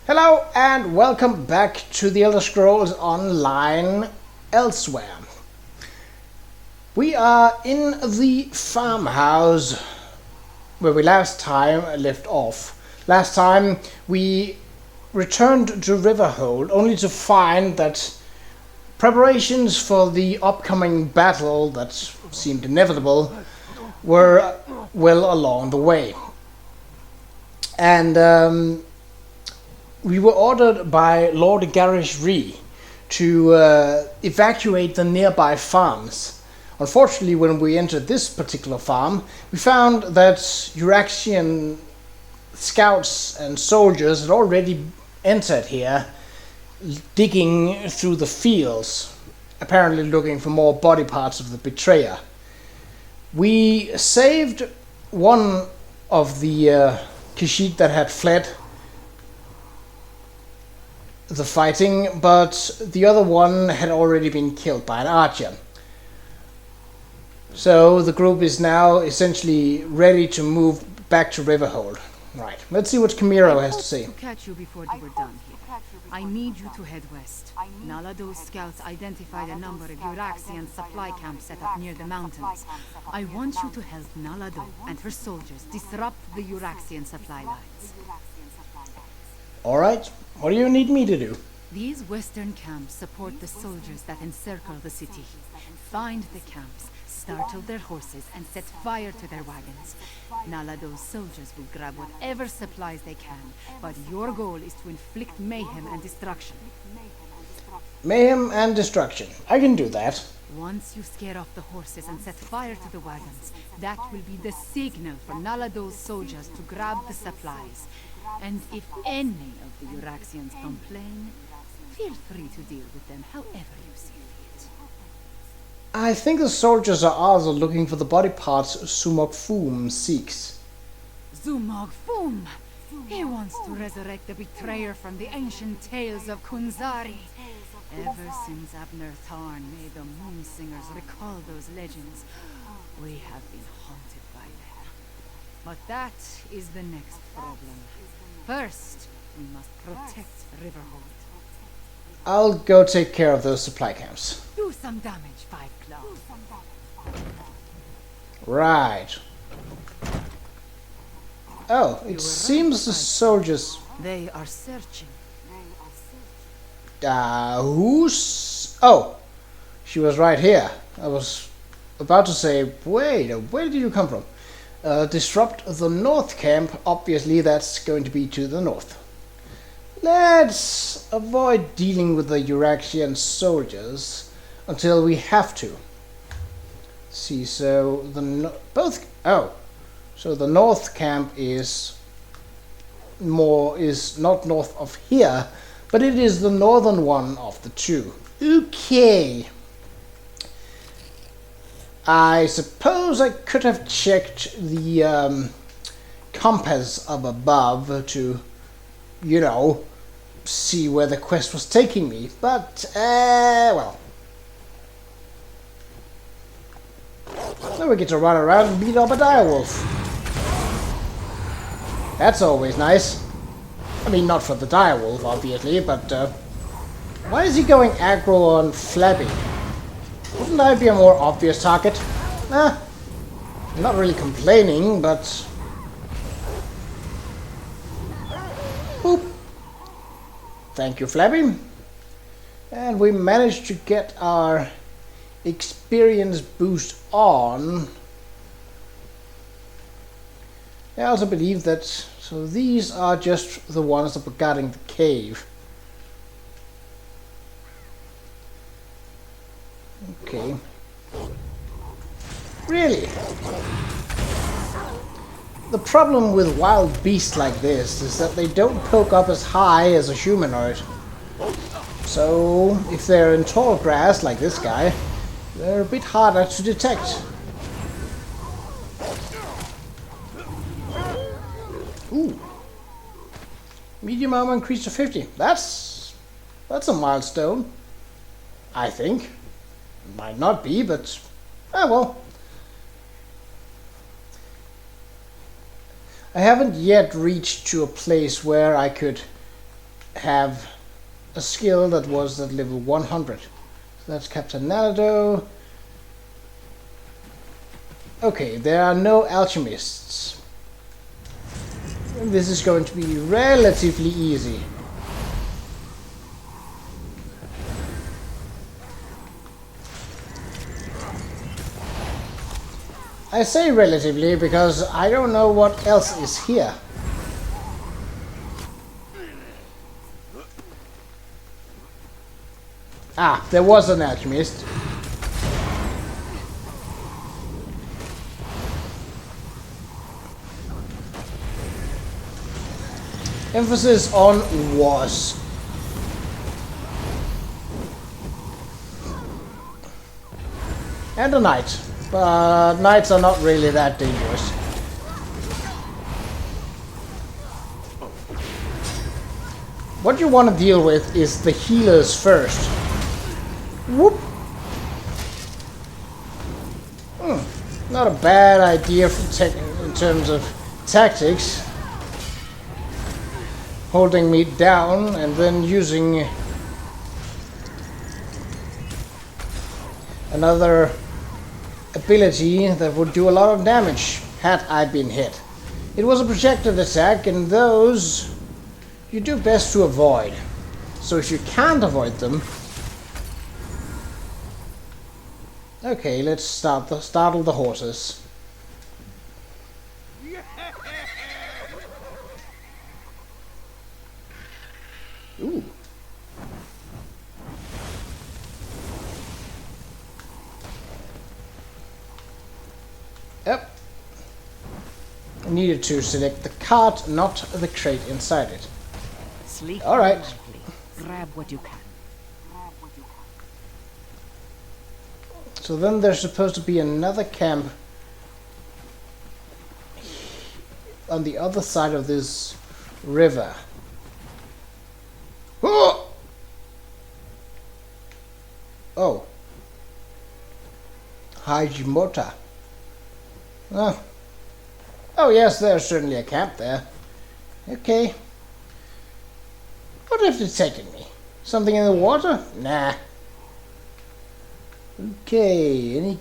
Hello and welcome back to the Elder Scrolls Online Elsweyr. We are in the farmhouse where we last time left off. Last time we returned to Riverhold only to find that preparations for the upcoming battle that seemed inevitable were well along the way. And we were ordered by Lord Qa'Rajh to evacuate the nearby farms. Unfortunately, when we entered this particular farm, we found that Euraxian scouts and soldiers had already entered here, digging through the fields, apparently looking for more body parts of the betrayer. We saved one of the Qa'Rajh that had fled the fighting, but the other one had already been killed by an archer. So the group is now essentially ready to move back to Riverhold. Right, let's see what Qa'Rajh has to say. To catch you before you were done here. I need you to head west. Nalado's scouts identified a number of Euraxian supply camps set up near the mountains. I want you to help Nalado and her soldiers disrupt the Euraxian supply lines. Alright, what do you need me to do? These western camps support the soldiers that encircle the city. Find the camps, startle their horses, and set fire to their wagons. Nalado's soldiers will grab whatever supplies they can, but your goal is to inflict mayhem and destruction. Mayhem and destruction. I can do that. Once you scare off the horses and set fire to the wagons, that will be the signal for Nalado's soldiers to grab the supplies. And if any of the Euraxians complain, feel free to deal with them however you see fit. I think the soldiers are also looking for the body parts Sumogfum seeks. Sumogfum! He wants to resurrect the betrayer from the ancient tales of Kunzari. Ever since Abner Tarn made the Moonsingers recall those legends, we have been haunted by them. But that is the next problem. First, we must protect Riverhold. I'll go take care of those supply camps. Do some damage, Five Claw. Right. Oh, it seems the soldiers... They are searching. Who's... Oh, she was right here. I was about to say, wait, where did you come from? Disrupt the north camp. Obviously, that's going to be to the north. Let's avoid dealing with the Euraxian soldiers until we have to. See, so the so the north camp is not north of here, but it is the northern one of the two. Okay. I suppose I could have checked the compass up above to, you know, see where the quest was taking me, but, well. Now we get to run around and beat up a direwolf. That's always nice. I mean, not for the direwolf, obviously, but, why is he going aggro on Flabby? Wouldn't I be a more obvious target? I'm not really complaining, but... Boop. Thank you, Flabby. And we managed to get our experience boost on. I also believe that... So these are just the ones that were guarding the cave. Okay. Really? The problem with wild beasts like this is that they don't poke up as high as a humanoid. So, if they're in tall grass like this guy, they're a bit harder to detect. Ooh. Medium armor increased to 50. That's a milestone, I think. Might not be, but well. I haven't yet reached to a place where I could have a skill that was at level 100. So that's Captain Naldo. Okay, there are no alchemists. This is going to be relatively easy. I say relatively because I don't know what else is here. Ah, there was an alchemist. Emphasis on was. And a knight. But knights are not really that dangerous. What you want to deal with is the healers first. Whoop! Not a bad idea in terms of tactics. Holding me down and then using another ability that would do a lot of damage had I been hit. It was a projected attack, and those you do best to avoid. So if you can't avoid them, okay, let's startle the horses. Ooh. Yep. I needed to select the cart, not the crate inside it. Sleep. All right. Grab what you can. So then there's supposed to be another camp on the other side of this river. Oh! Oh. Hajimota. Oh. Oh yes, there's certainly a camp there. Okay. What have they taken me? Something in the water? Nah. Okay, any...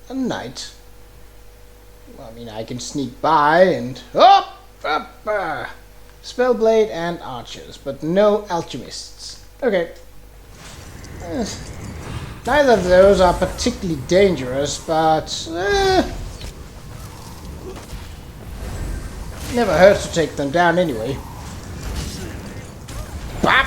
A knight. Well, I mean, I can sneak by and... Oh! Spellblade and archers, but no alchemists. Okay. Neither of those are particularly dangerous, but... never hurts to take them down anyway. Bap!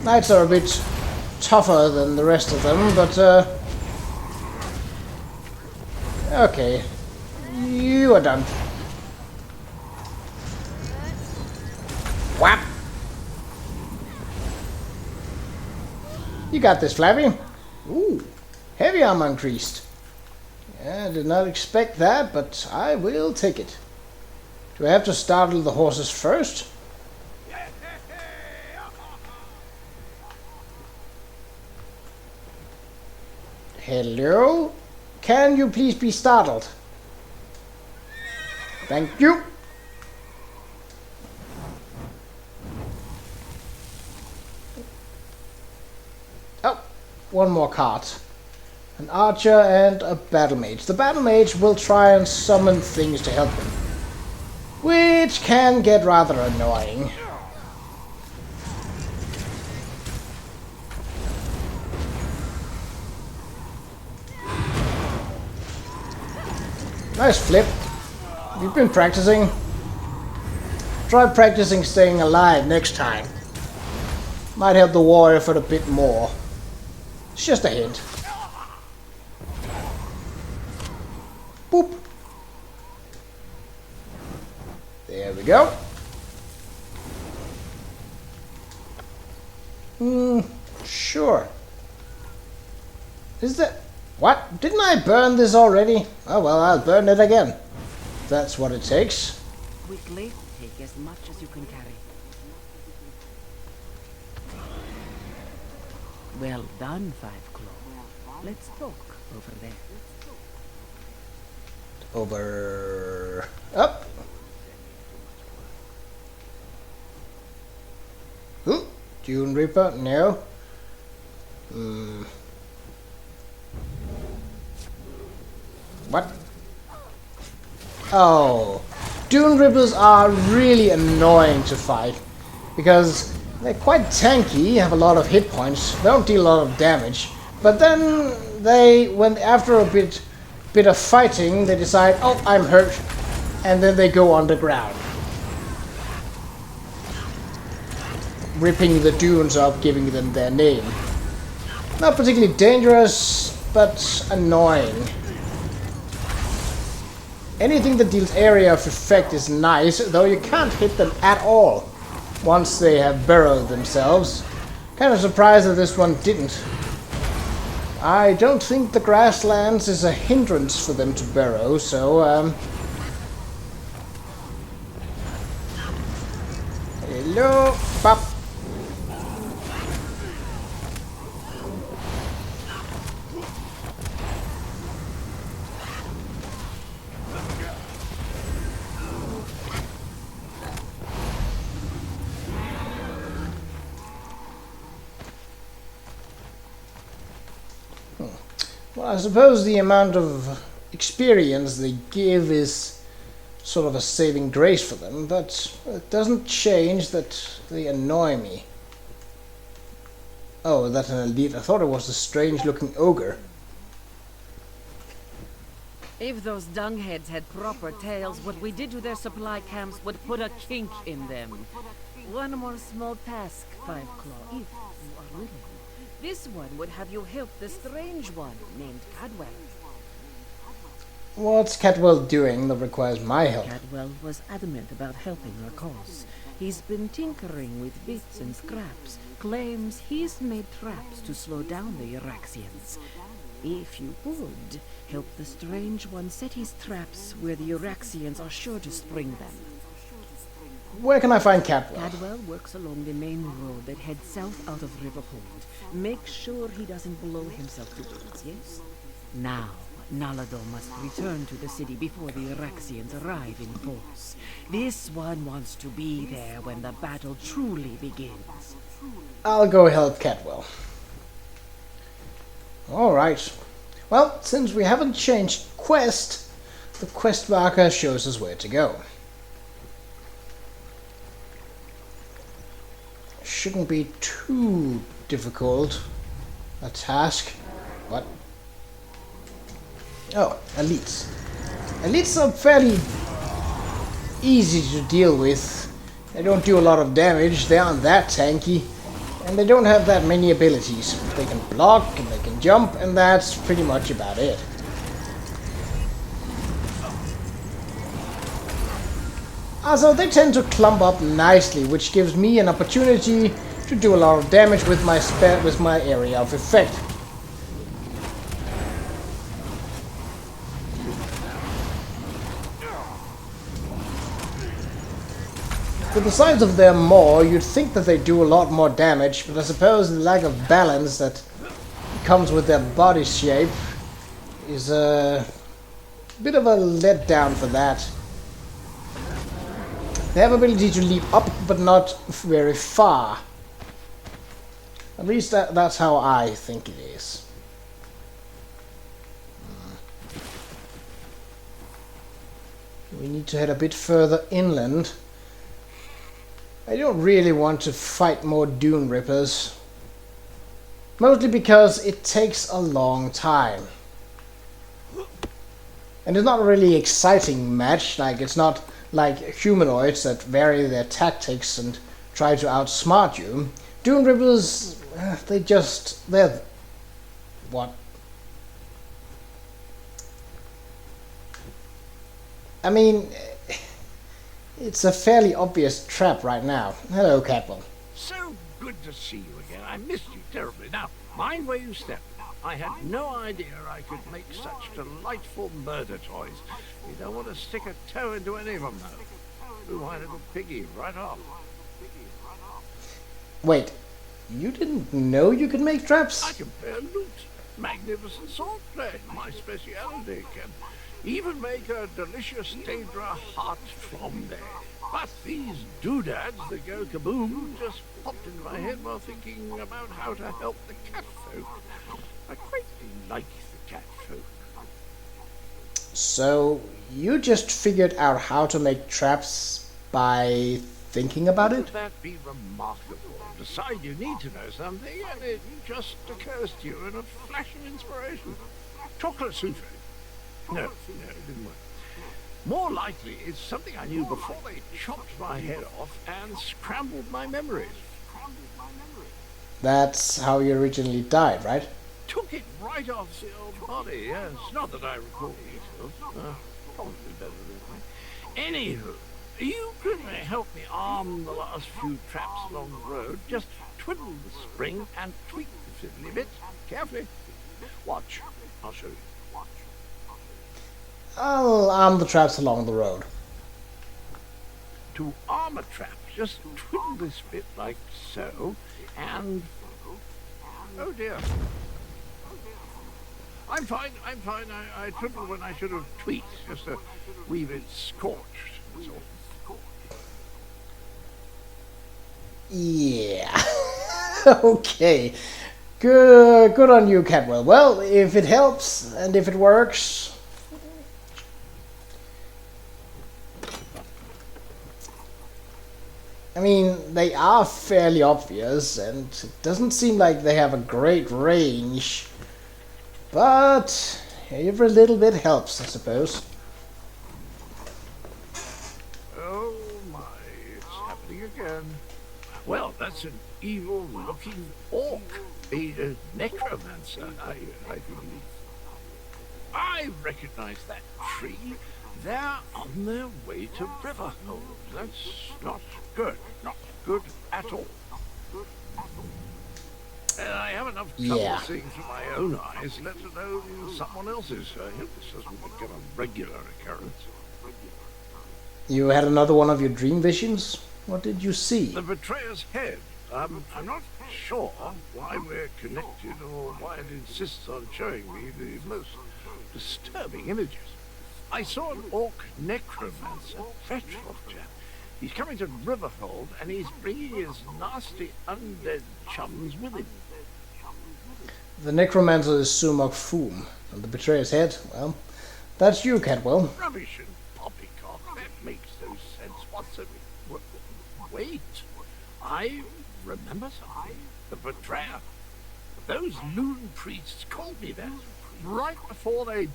Knights are a bit tougher than the rest of them, but okay, you are done. Whap! You got this, Flappy. Ooh, heavy armor increased. Yeah, I did not expect that, but I will take it. Do I have to startle the horses first? Hello? Can you please be startled? Thank you. Oh, one more card. An archer and a battle mage. The battle mage will try and summon things to help him, which can get rather annoying. Nice flip. You've been practicing. Try practicing staying alive next time. Might help the war effort a bit more. It's just a hint. Boop. There we go. Sure. Is that... What? Didn't I burn this already? Oh well, I'll burn it again. That's what it takes. Quickly, take as much as you can carry. Well done, Five Claw. Let's talk over there. Over... up. Ooh, Dune Reaper, no. What? Oh. Dune Reapers are really annoying to fight. Because they're quite tanky, have a lot of hit points, they don't deal a lot of damage. But then they, when after a bit of fighting, they decide, oh, I'm hurt. And then they go underground. Ripping the dunes up, giving them their name. Not particularly dangerous, but annoying. Anything that deals area of effect is nice, though you can't hit them at all once they have burrowed themselves. Kind of surprised that this one didn't. I don't think the grasslands is a hindrance for them to burrow, so hello, pop. Well, I suppose the amount of experience they give is sort of a saving grace for them, but it doesn't change that they annoy me. Oh, that's an elite. I thought it was a strange-looking ogre. If those dungheads had proper tails, what we did to their supply camps would put a kink in them. One more small task, Five Claw, if you are willing. This one would have you help the strange one named Cadwell. What's Cadwell doing that requires my help? Cadwell was adamant about helping our cause. He's been tinkering with bits and scraps, claims he's made traps to slow down the Euraxians. If you would, help the strange one set his traps where the Euraxians are sure to spring them. Where can I find Cadwell? Cadwell works along the main road that heads south out of Riverhold. Make sure he doesn't blow himself to bits, yes? Now, Nalado must return to the city before the Euraxians arrive in force. This one wants to be there when the battle truly begins. I'll go help Cadwell. Alright. Well, since we haven't changed quest, the quest marker shows us where to go. Shouldn't be too difficult a task. What? Oh, elites. Elites are fairly easy to deal with. They don't do a lot of damage, they aren't that tanky, and they don't have that many abilities. They can block and they can jump, and that's pretty much about it. Also, they tend to clump up nicely, which gives me an opportunity to do a lot of damage with my area of effect. With the size of their maw, you'd think that they do a lot more damage, but I suppose the lack of balance that comes with their body shape is a bit of a letdown for that. They have ability to leap up, but not very far. At least that's how I think it is. We need to head a bit further inland. I don't really want to fight more Dune Rippers. Mostly because it takes a long time. And it's not a really exciting match, like it's not like humanoids that vary their tactics and try to outsmart you. Dune Rippers, they're what? I mean, it's a fairly obvious trap right now. Hello, Cadwell. So good to see you again. I missed you terribly. Now, mind where you step. I had no idea I could make such delightful murder toys. You don't want to stick a toe into any of them, though. Threw my little piggy right off. Wait, you didn't know you could make I traps? can bear loot. Magnificent swordplay, my speciality. Can even make a delicious Qa'Rajh heart from there. But these doodads that go kaboom just popped into my head while thinking about how to help the cat folk. I quite like the cat folk. So, you just figured out how to make traps by thinking about it? Wouldn't that be remarkable? Decide you need to know something, and it just occurs to you in a flash of inspiration. Chocolate souffle. No, it didn't work. More likely, it's something I knew before they chopped my head off and scrambled my memories. That's how you originally died, right? Took it right off the old body, yes. Not that I recall details. Probably better than me. Anywho, you can help me arm the last few traps along the road. Just twiddle the spring and tweak the fiddly bit. Carefully. Watch. I'll show you. I'll arm the traps along the road. To arm a trap, just twiddle this bit like so, and... Oh dear. I'm fine. I twiddled when I should have tweaked, just to wee bit scorched, that's all. Yeah. Okay. Good on you, Cadwell. Well, if it helps and if it works... I mean, they are fairly obvious, and it doesn't seem like they have a great range. But every little bit helps, I suppose. Oh my, it's happening again. Well, that's an evil-looking orc. A necromancer, I believe. I recognize that tree. They're on their way to Riverhold. That's not good. Not good at all. I have enough trouble seeing through my own eyes, let alone someone else's. I hope this doesn't become a regular occurrence. You had another one of your dream visions? What did you see? The betrayer's head. I'm not sure why we're connected or why it insists on showing me the most disturbing images. I saw an orc necromancer, dreadful chap. He's coming to Riverhold and he's bringing his nasty undead chums with him. The necromancer is Sumok Foom, and the betrayer's head, well, that's you, Cadwell. Rubbish and poppycock, that makes no sense. What's it? Wait, I remember something. The betrayer. Those loon priests called me that right before they...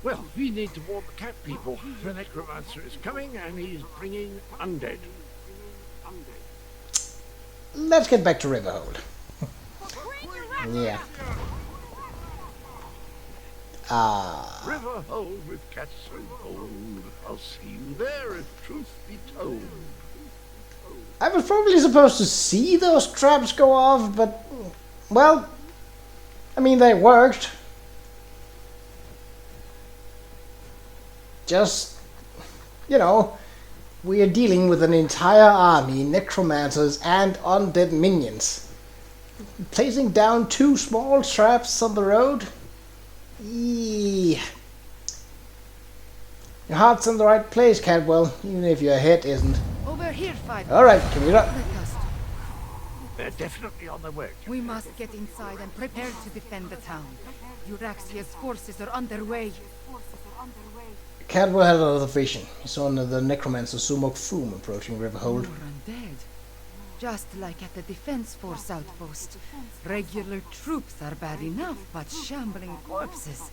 Well, we need to warn the cat people. The necromancer is coming and he's bringing undead. Let's get back to Riverhold. Yeah. Riverhold with cats so bold. I'll see you there if truth be told. I was probably supposed to see those traps go off, but... Well... I mean, they worked. Just... You know... We are dealing with an entire army, necromancers and undead minions. Placing down 2 small traps on the road? Your heart's in the right place, Cadwell, even if your head isn't. Over here, five. Alright, can we up? Let us. They're definitely on their way. We must get inside and prepare to defend the town. Euraxia's forces are on their way. Cadwell had another vision. He saw the necromancer Sumok Foom approaching Riverhold. More undead. Just like at the defense force outpost. Regular troops are bad enough, but shambling corpses.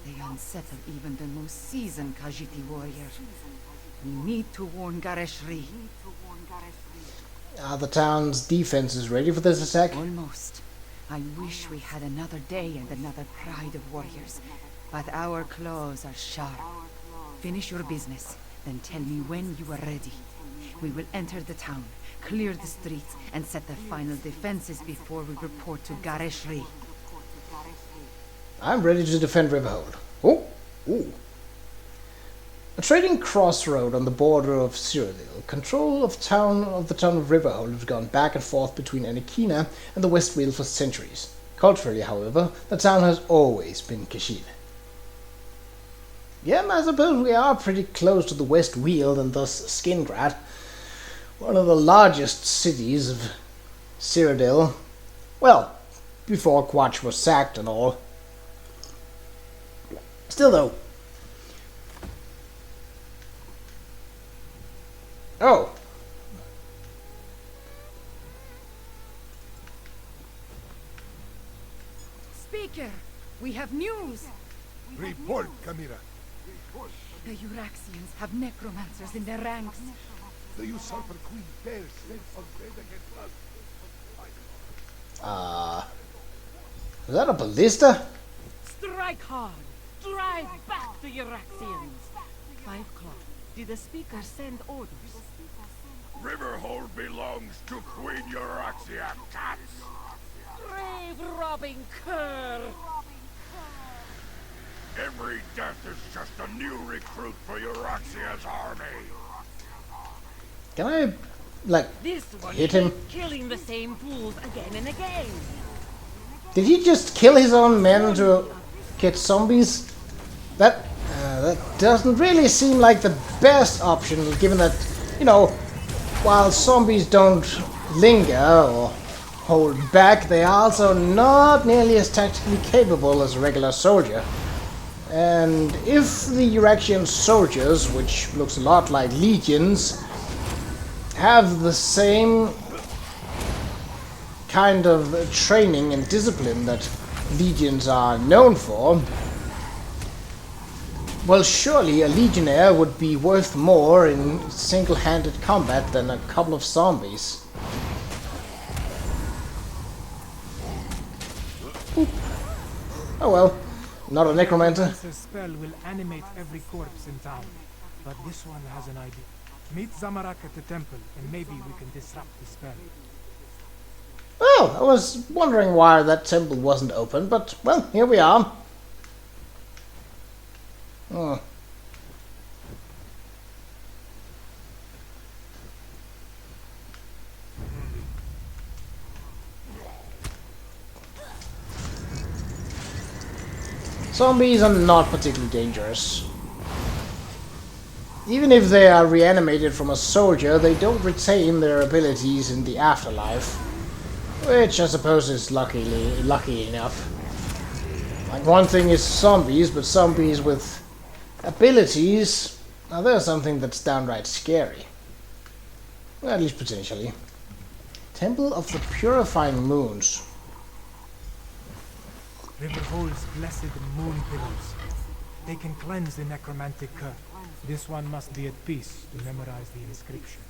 They unsettle even the most seasoned Khajiiti warrior. We need to warn Qa'Rajh. Are the town's defenses ready for this attack? Almost. I wish we had another day and another pride of warriors. But our claws are sharp. Finish your business, then tell me when you are ready. We will enter the town, Clear the streets and set the final defenses before we report to Qa'Rajh. I'm ready to defend Riverhold. Oh! Ooh. A trading crossroad on the border of Cyrodiil. Control of the town of Riverhold has gone back and forth between Anakina and the West Weald for centuries. Culturally, however, the town has always been Qa'Rajh. Yeah, I suppose we are pretty close to the West Weald and thus Qa'Rajh, one of the largest cities of Cyrodiil. Well, before Qa'Rajh was sacked and all. Still though. Oh. Speaker, we have news. Report, Camira. The Euraxians have necromancers in their ranks. The usurper queen bears strength undead against us. Is that a ballista? Strike hard! Drive back the Euraxians! 5 o'clock. Did the speaker send orders? Riverhold belongs to Queen Euraxian cats. Grave-robbing cur! Every death is just a new recruit for Euraxia's army. Can I, like, This one hit him? keeps killing the same fools again and again. Did he just kill his own men to get zombies? That doesn't really seem like the best option, given that, you know, while zombies don't linger or hold back, they are also not nearly as tactically capable as a regular soldier. And if the Euraxian soldiers, which looks a lot like legions, have the same kind of training and discipline that legions are known for, well, surely a legionnaire would be worth more in single-handed combat than a couple of zombies. Oop. Oh well, not a necromancer. This spell will animate every corpse in town, but this one has an idea. Meet Zamorak at the temple, and maybe we can disrupt the spell. Oh, I was wondering why that temple wasn't open, but, well, here we are. Oh. Zombies are not particularly dangerous. Even if they are reanimated from a soldier, they don't retain their abilities in the afterlife. Which I suppose is lucky enough. Like, one thing is zombies, but zombies with abilities, now there's something that's downright scary. Well, at least potentially. Temple of the Purifying Moons. Riverhold's blessed moon pillars. They can cleanse the necromantic curse. This one must be at peace to memorize the inscription.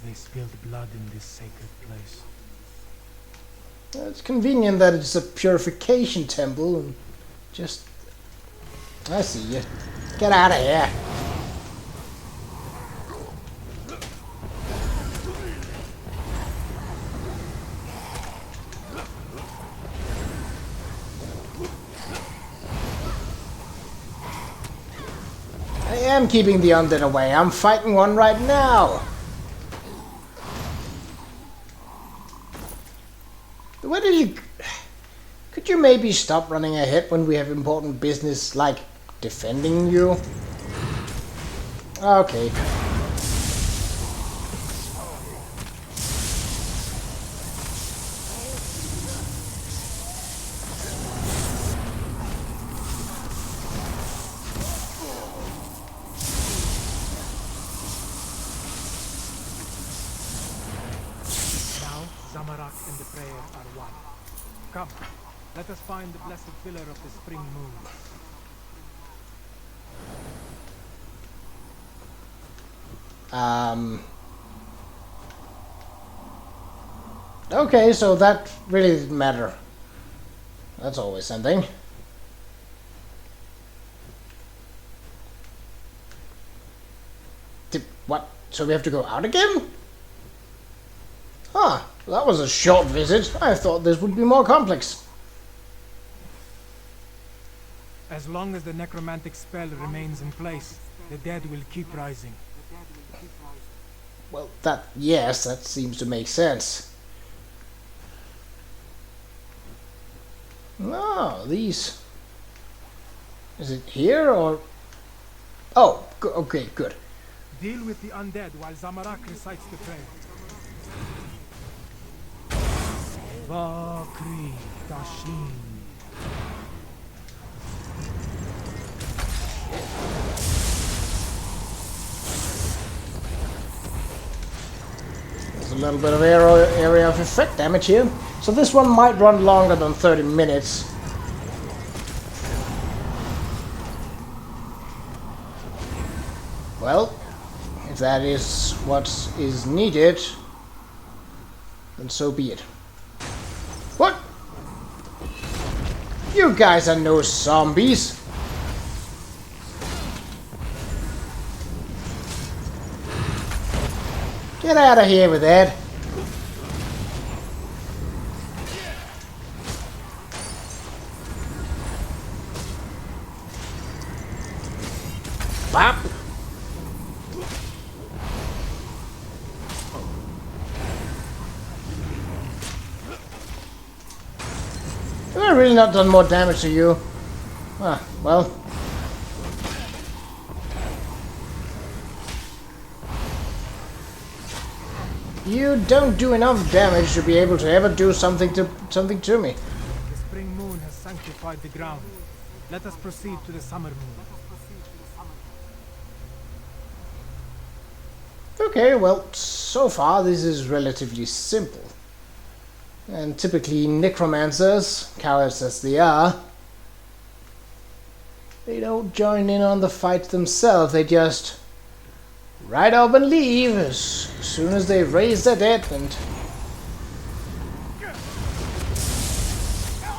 They spilled blood in this sacred place. It's convenient that it's a purification temple. And just... I see you. Get out of here. I am keeping the undead away. I'm fighting one right now. Where did you... Could you maybe stop running ahead when we have important business, like defending you? Okay. Now, Zamorak and the prayer are one. Come, let us find the blessed pillar of the spring moon. Okay, so that really didn't matter. That's always something. What? So we have to go out again? That was a short visit. I thought this would be more complex. As long as the necromantic spell remains in place, the dead will keep rising. Well, yes, that seems to make sense. No, these... Is it here or... Oh, okay, good. Deal with the undead while Zamorak recites the prayer. Vakri Dashin. There's a little bit of area of effect damage here. So this one might run longer than 30 minutes. Well, if that is what is needed, then so be it. What? You guys are no zombies. Get out of here with that. Bop. Have I really not done more damage to you? Ah, well. You don't do enough damage to be able to ever do something to me. The spring moon has sanctified the ground. Let us proceed to the summer moon. Okay, well, so far this is relatively simple. And typically necromancers, cowards as they are, they don't join in on the fight themselves, they just ride up and leave as soon as they raise their dead and...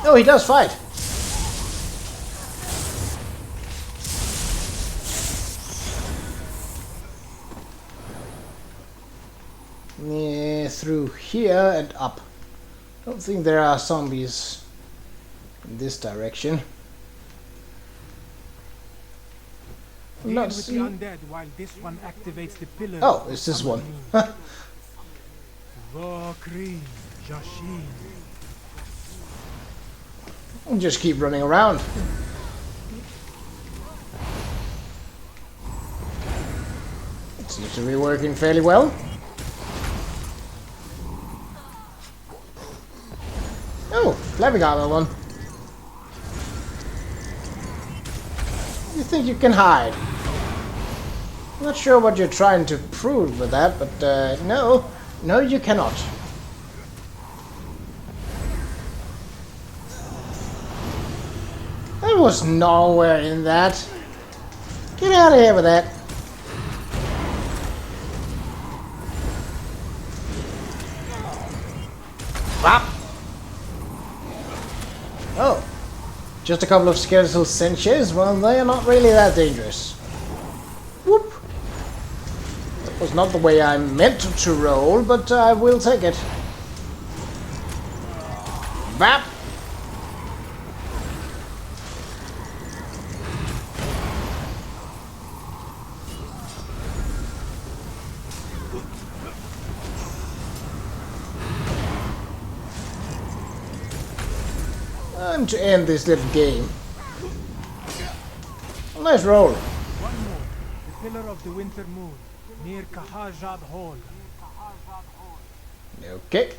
Oh, he does fight! Yeah, through here and up. I don't think there are zombies in this direction. I'm Deal not with the seeing... undead while this one activates the pillar. Oh, it's this one. Vakri Jashin. I'll just keep running around. It seems to be working fairly well. Oh, Flappy got that one. You think you can hide? I'm not sure what you're trying to prove with that, but no, you cannot. There was nowhere in that. Get out of here with that. Bop. Oh, just a couple of skeletal cinches? Well, they are not really that dangerous. Whoop. That was not the way I meant to roll, but I will take it. Bap. Time to end this little game. A nice roll. One more. The pillar of the winter moon, near Qa'Rajh Hall. Okay.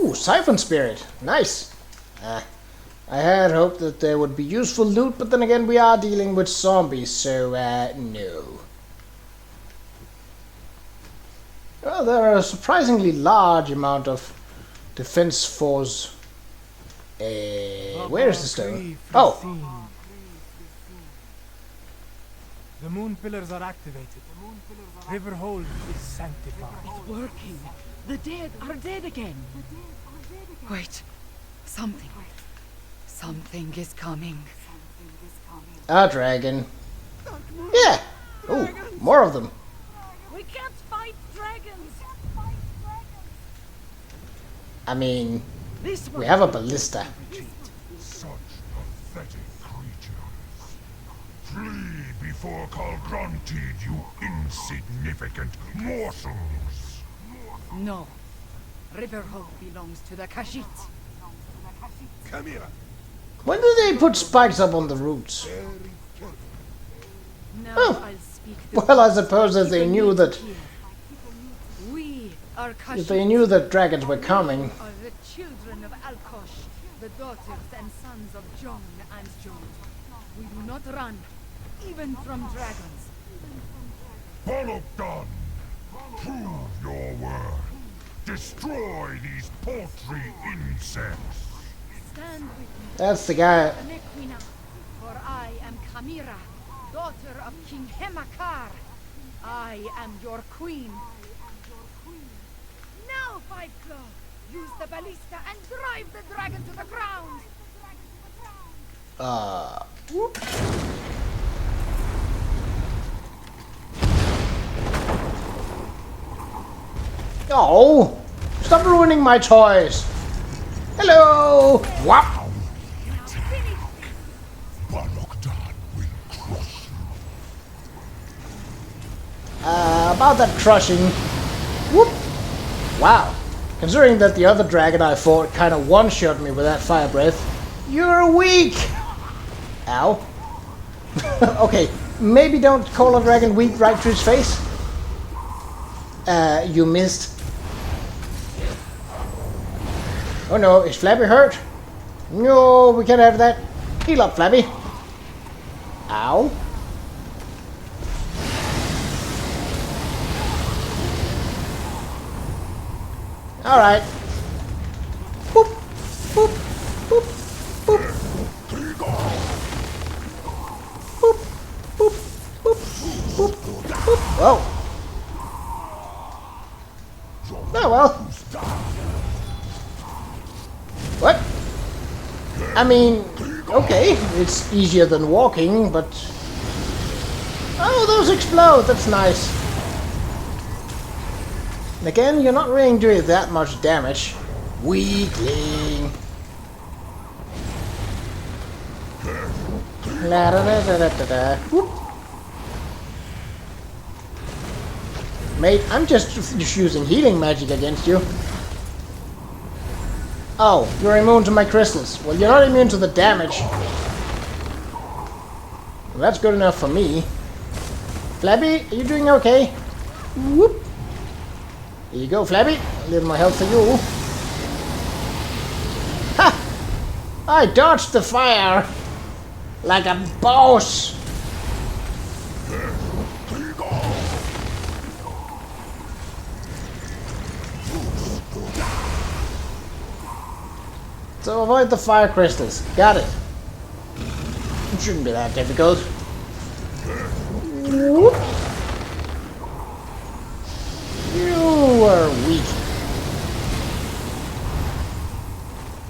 Ooh, Siphon Spirit. Nice. I had hoped that there would be useful loot, but then again we are dealing with zombies, so no. Well, there are a surprisingly large amount of defense force. Where is the stone? Oh! The moon pillars are activated. Riverhold is sanctified. It's working. The dead are dead again. Wait. Something. Something is coming. A dragon. Yeah. Ooh, more of them. We can't fight dragons. I mean, This we have a ballista. Such pathetic creatures. Flee before Qa'Rajh did, you insignificant morsels. No. Riverhold belongs to the Khajiit. Come here. When did they put spikes up on the roots? Now Oh. I'll speak the Well, I words suppose if they people knew need to that hear. We are if Khajiit. they knew that dragons were coming. Are the children of Alkosh, the daughters and sons of Jon and Jon. We do not run, even from dragons. Follow done. Prove your worth. Destroy these paltry insects. Stand with me, That's the guy. Nequina, for I am Kamira, daughter of King Hemakar. I am your queen. Now, Five Claw, use the ballista and drive the dragon to the ground. Whoop. Oh, stop ruining my toys. Hello. Wow. Balogdan will crush you. About that crushing. Whoop. Wow. Considering that the other dragon I fought kind of one-shot me with that fire breath, you're weak. Ow. Okay, maybe don't call a dragon weak right to his face. You missed. Oh no, is Flabby hurt? No, we can't have that. Heal up, Flabby. Ow. Alright. Boop, boop, boop, boop. Boop, boop, boop, boop, boop. Whoa. Oh well. What? I mean, okay, it's easier than walking, but... Oh, those explode, that's nice. And again, you're not really doing that much damage. Weakling. La da da da da da da. Whoop. Mate, I'm just using healing magic against you. Oh, you're immune to my crystals. Well, you're not immune to the damage. Well, that's good enough for me. Flabby, are you doing okay? Whoop. Here you go, Flabby. A little more health for you. Ha! I dodged the fire like a boss. So avoid the fire crystals. Got it. It shouldn't be that difficult. Whoop. You are weak.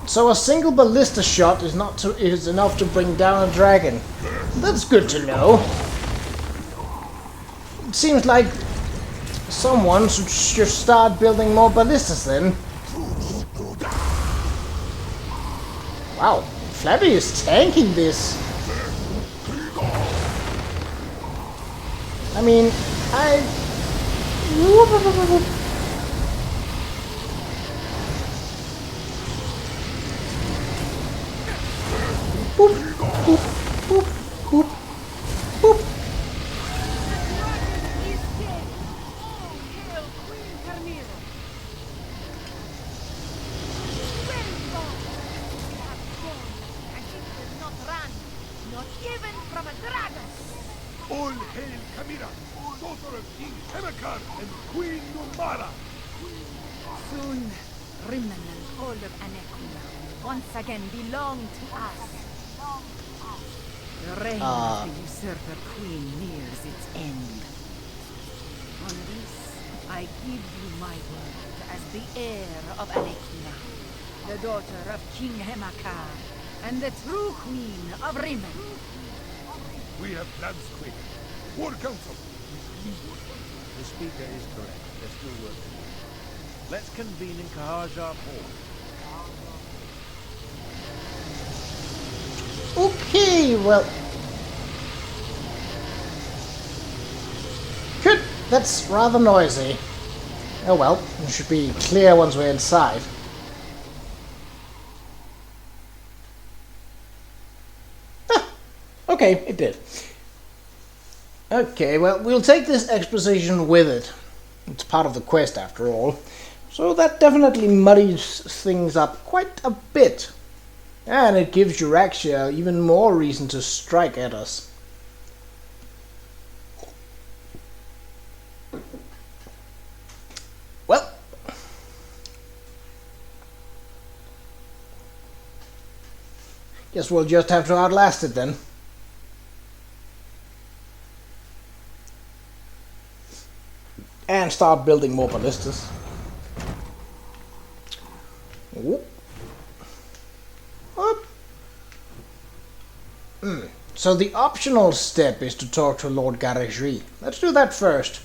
So a single ballista shot is enough to bring down a dragon. That's good to know. It seems like someone should start building more ballistas then. Wow, Flabby is tanking this. I mean, Boop, boop, boop, boop, boop. All hail Qa'Rajh, daughter of King Hemakar and Queen Numara. Soon, Rimnan and all of Anekuna once again belong to us. The reign of the usurper queen nears its end. On this, I give you my word as the heir of Alekia, the daughter of King Hemakar, and the true queen of Rimmon. We have plans, Queen. War Council. The speaker is correct. There's still work to do. Let's convene in Qa'Rajh Hall. Okay, well... Good, that's rather noisy. Oh well, it should be clear once we're inside. Okay, it did. Okay, well, we'll take this exposition with it. It's part of the quest, after all. So that definitely muddies things up quite a bit. And it gives Euraxian even more reason to strike at us. Well. Guess we'll just have to outlast it then. And start building more ballistas. Whoop. Whoop. So the optional step is to talk to Lord Qa'Rajh. Let's do that first.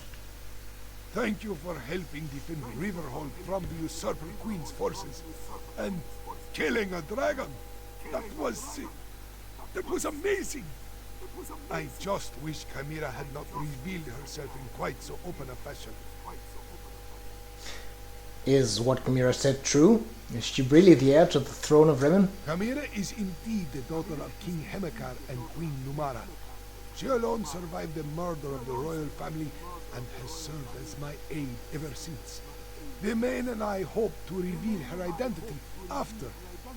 Thank you for helping defend Riverhold from the usurper queen's forces. And killing a dragon. That was amazing. I just wish Qa'Rajh had not revealed herself in quite so open a fashion. Is what Qa'Rajh said true? Is she really the heir to the throne of Rimmon? Qa'Rajh is indeed the daughter of King Hemakar and Queen Numara. She alone survived the murder of the royal family and has served as my aide ever since. The men and I hope to reveal her identity after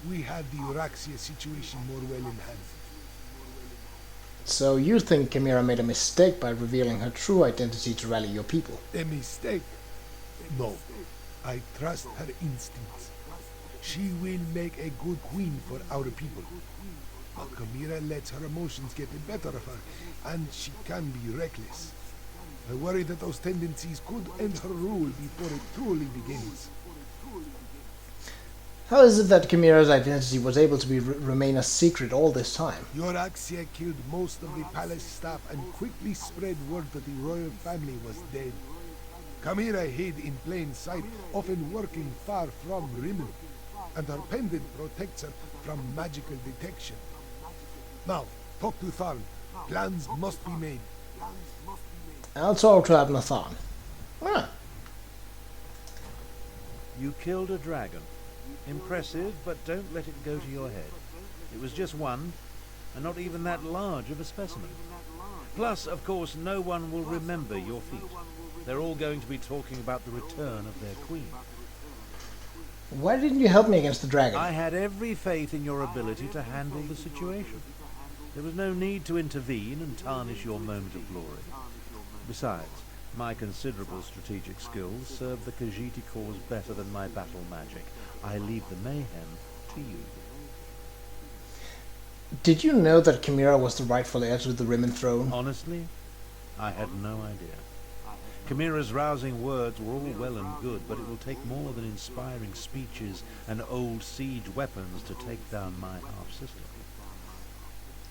we have the Euraxian situation more well in hand. So you think Qa'Rajh made a mistake by revealing her true identity to rally your people? A mistake? No. I trust her instincts. She will make a good queen for our people. But Qa'Rajh lets her emotions get the better of her, and she can be reckless. I worry that those tendencies could end her rule before it truly begins. How is it that Qa'Rajh's identity was able to remain a secret all this time? Euraxian killed most of the palace staff and quickly spread word that the royal family was dead. Qa'Rajh hid in plain sight, often working far from Rimmon, and her pendant protects her from magical detection. Now, talk to Tharn. Plans must be made. I'll talk to Abnathan. Ah. You killed a dragon. Impressive, but don't let it go to your head. It was just one, and not even that large of a specimen. Plus, of course, no one will remember your feat. They're all going to be talking about the return of their queen. Why didn't you help me against the dragon? I had every faith in your ability to handle the situation. There was no need to intervene and tarnish your moment of glory. Besides, my considerable strategic skills serve the Khajiit cause better than my battle magic. I leave the mayhem to you. Did you know that Qa'Rajh was the rightful heir to the Rimmon throne? Honestly, I had no idea. Qa'Rajh's rousing words were all well and good, but it will take more than inspiring speeches and old siege weapons to take down my half-sister.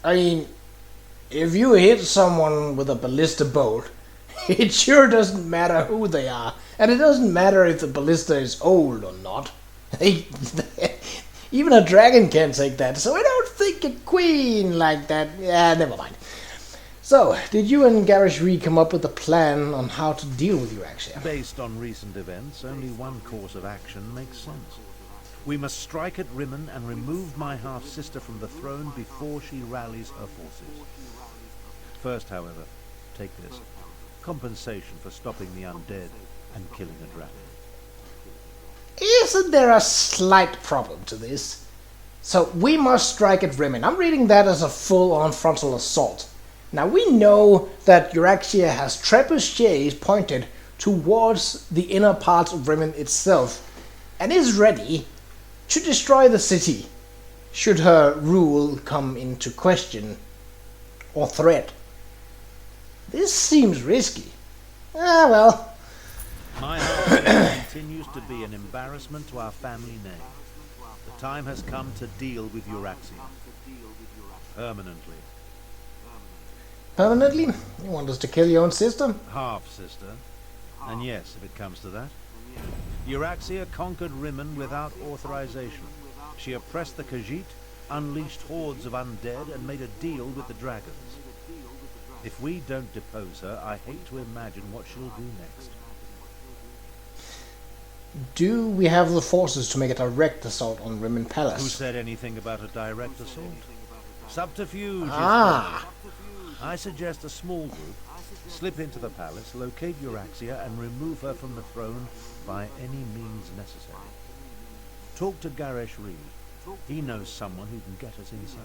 I mean, if you hit someone with a ballista bolt, it sure doesn't matter who they are, and it doesn't matter if the ballista is old or not. Even a dragon can't take that, so I don't think a queen like that. Yeah, never mind. So, did you and Qa'Rajh come up with a plan on how to deal with Euraxian? Based on recent events, only one course of action makes sense. We must strike at Rimmon and remove my half-sister from the throne before she rallies her forces. First, however, take this. Compensation for stopping the undead and killing a dragon. Isn't there a slight problem to this? So, we must strike at Rimmon. I'm reading that as a full-on frontal assault. Now, we know that Euraxian has trebuchets pointed towards the inner parts of Rimmon itself, and is ready to destroy the city, should her rule come into question. or threat. This seems risky. Ah, well. My house continues to be an embarrassment to our family name. The time has come to deal with Euraxian. Permanently. Permanently? You want us to kill your own sister? Half-sister. And yes, if it comes to that. Euraxian conquered Rimmon without authorization. She oppressed the Qa'Rajh, unleashed hordes of undead, and made a deal with the dragons. If we don't depose her, I hate to imagine what she'll do next. Do we have the forces to make a direct assault on Rimmon Palace? Who said anything about a direct assault? Subterfuge is Ah! I suggest a small group slip into the palace, locate Euraxian, and remove her from the throne by any means necessary. Talk to Qa'Rajh. He knows someone who can get us inside.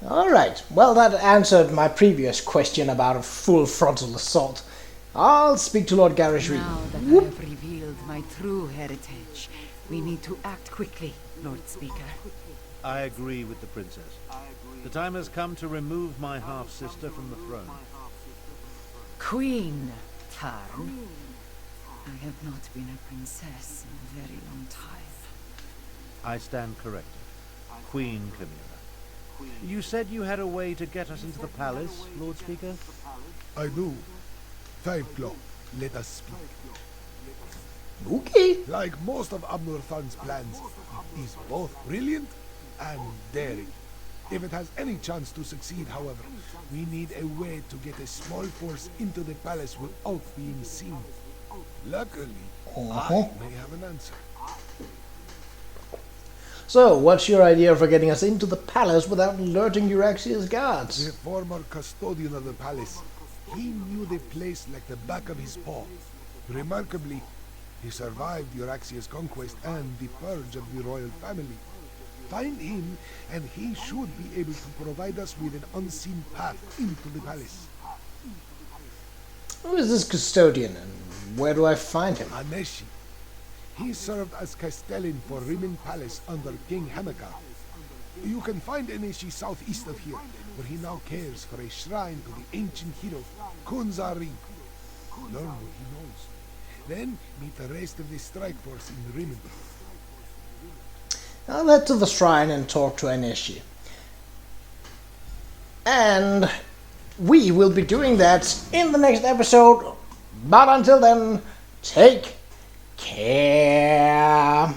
Alright, well that answered my previous question about a full frontal assault. I'll speak to Lord Qa'Rajh. Now that I have revealed my true heritage, we need to act quickly, Lord Speaker. I agree with the princess. The time has come to remove my half-sister from the throne. Queen Tarn. I have not been a princess in a very long time. I stand corrected. Queen Camilla. You said you had a way to get us into the palace, Lord Speaker? I do. 5 o'clock. Let us speak. Okay. Like most of Abnurtharn's plans, it is both brilliant and daring. If it has any chance to succeed, however, we need a way to get a small force into the palace without being seen. Luckily, I may have an answer. So, what's your idea for getting us into the palace without alerting Euraxia's guards? The former custodian of the palace, he knew the place like the back of his paw. Remarkably, he survived Euraxia's conquest and the purge of the royal family. Find him, and he should be able to provide us with an unseen path into the palace. Who is this custodian, and where do I find him? Aneshi. He served as castellan for Rimmon Palace under King Hamaka. You can find Aneshi southeast of here, where he now cares for a shrine to the ancient hero, Qa'Rajh. Learn what he knows. Then meet the rest of the strike force in Rimmon. I'll head to the shrine and talk to Aneshi. And we will be doing that in the next episode. But until then, take care.